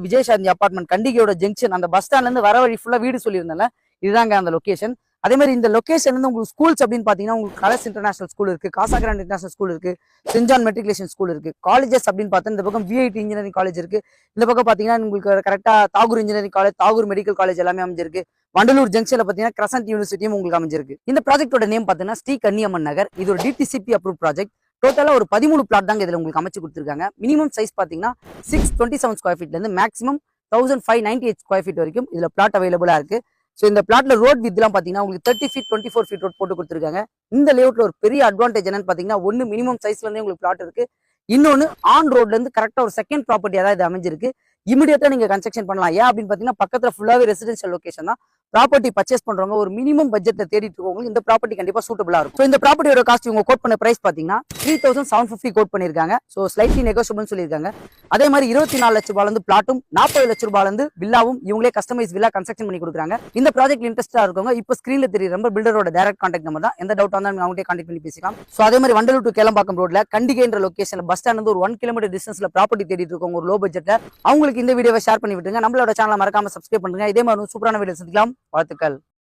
விஜய் சாந்தி apartment கண்டிகையோட junction அந்த bus ஸ்டாண்ட்ல இருந்து வர வழி ஃபுல்லா வீடு சொல்லியிருந்தால இதுதாங்க அந்த லொகேஷன். அதே மாதிரி இந்த லொகேஷன் வந்து உங்களுக்கு ஸ்கூல்ஸ் அப்படின்னு பாத்தீங்கன்னா உங்களுக்கு கலர்ஸ் இன்டர்நேஷனல் ஸ்கூல் இருக்கு, காசாகிராண்ட் இன்டர்நேஷனல் ஸ்கூல் இருக்கு, சென்ட் ஜான் மெட்ரிகுலேஷன் ஸ்கூல் இருக்கு. காலேஜஸ் அப்படின்னு பார்த்தா இந்த பக்கம் விஐடி இன்ஜினியரிங் காலேஜ் இருக்கு, இந்த பக்கம் பாத்தீங்கன்னா உங்களுக்கு கரெக்டா Tagore engineering college, Tagore medical college எல்லாமே அமைஞ்சிருக்கு. வண்டலூர் ஜங்ஷன்ல பாத்தீங்கன்னா கிரசன்ட் யூனிவர்சிட்டியும் உங்களுக்கு அமைஞ்சிருக்கு. இந்த ப்ராஜெக்டோட நேம் பாத்தீங்கன்னா ஸ்ரீ கன்னியம்மன் நகர். இது ஒரு டிடிசிபி அப்ரூவ் ப்ராஜெக்ட். டோட்டலா ஒரு 13 பிளாட் தாங்க இதுல உங்களுக்கு அமைச்சு கொடுத்துருக்காங்க. மினிமம் சைஸ் பாத்தீங்கன்னா 627 ஸ்கொயர் ஃபீட்ல இருந்து மேக்ஸிமம் 1598 ஸ்கொயர் ஃபீட் வரைக்கும் இதுல பிளாட் அவைலபிளா இருக்கு. ஸோ இந்த பிளாட்ல ரோட் வித்லாம் பாத்தீங்கன்னா உங்களுக்கு 30 ஃபீட் 24 ஃபீட் ரோட் போட்டு கொடுத்துருக்காங்க. இந்த லேஅவுட்ல ஒரு பெரிய அட்வான்டேஜ் என்னன்னு பாத்தீங்கன்னா ஒன்னு மினிமம் சைஸ்ல இருந்தே உங்களுக்கு பிளாட் இருக்கு, இன்னொன்னு ஆன் ரோட்ல இருந்து கரெக்டா ஒரு செகண்ட் ப்ராப்பர்ட்டி அதாவது அமைஞ்சிருக்கு. இமிடியேட்டா நீங்க கன்ஸ்ட்ரக்ஷன் பண்ணலாம். ஏன் அப்படின்னு பாத்தீங்கன்னா பக்கத்துல ஃபுல்லாவே ரெசிடென்ஷியல் லொகேஷன் தான். ப்ராப்பர்ட்டி பர்ச்சேஸ் பண்றவங்க ஒரு மினிமம் பட்ஜெட்ல தேடிட்டு இருக்கவங்க இந்த ப்ராப்பர்ட்டி கண்டிப்பா சூட்டபிளா இருக்கும். ஸோ இந்த ப்ராப்பர்ட்டியோட காஸ்ட் இவங்க கோட் பண்ண பிரைஸ் பாத்தீங்கன்னா 3750 கோட் பண்ணிருக்காங்க. ஸோ ஸ்லைட்லி நெகோஷியபிள் சொல்லியிருக்காங்க. அதே மாதிரி 24 லட்ச ரூபாயில இருந்து பிளாட்டும் 40 லட்ச ரூபாயில இருந்து வில்லாவும் இவங்களே கஸ்டமைஸ் வில்லா கன்ஸ்ட்ரக்ஷன் பண்ணி கொடுக்குறாங்க. இந்த ப்ராஜெக்ட் இன்ட்ரெஸ்டா இருக்கவங்க இப்போ ஸ்கிரீன்ல தெரியுற நம்பர் பில்டரோட டைரக்ட் கான்டாக்ட் நம்பர் தான். எந்த டவுட் வந்தாலும் அவங்கள்ட்ட கான்டாக்ட் பண்ணி பேசிக்கலாம். ஸோ அதே மாதிரி வண்டலூர் டு கேளம்பாக்கம் ரோட்ல கண்டிகைன்ற லொகேஷன்ல பஸ் ஸ்டாண்ட் வந்து ஒரு 1 கிலோமீட்டர் டிஸ்டன்ஸ்ல ப்ராப்பர்ட்டி தேடிட்டு இருக்கவங்க ஒரு லோ பட்ஜெட்ல அவங்களுக்கு இந்த வீடியோவை ஷேர் பண்ணி விட்டுருங்க. நம்மளோட சேனலை மறக்காம சப்ஸ்கிரைப் பண்ணுங்க. இதே மாதிரி சூப்பரான வீடியோ சந்திக்கலாம். வாழ்த்துக்கள்.